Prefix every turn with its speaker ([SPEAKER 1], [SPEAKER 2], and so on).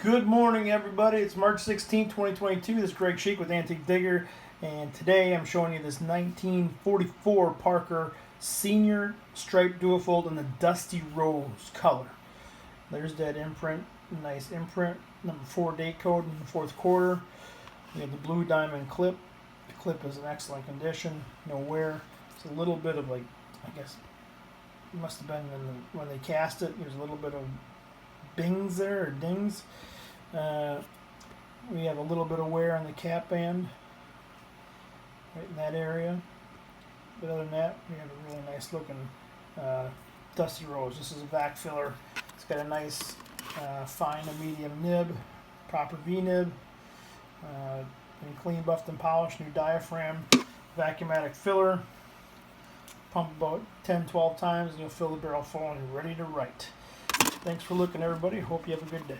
[SPEAKER 1] Good morning, everybody. It's March 16, 2022. This is Greg Sheik with Antique Digger, and today I'm showing you this 1944 Parker Senior Striped Duofold in the Dusty-Rose color. There's that imprint, nice imprint, number 4 date code in the fourth quarter. We have the blue diamond clip. The clip is in excellent condition, no wear. It's a little bit of, like, I guess, it must have been when they cast it. There's a little bit of bings there, or dings. We have a little bit of wear on the cap band, right in that area. But other than that, we have a really nice looking Dusty-Rose. This is a vac filler. It's got a nice fine to medium nib, proper V-nib, and clean, buffed, and polished. New diaphragm, vacuumatic filler. Pump about 10-12 times and you'll fill the barrel full and you're ready to write. Thanks for looking, everybody. Hope you have a good day.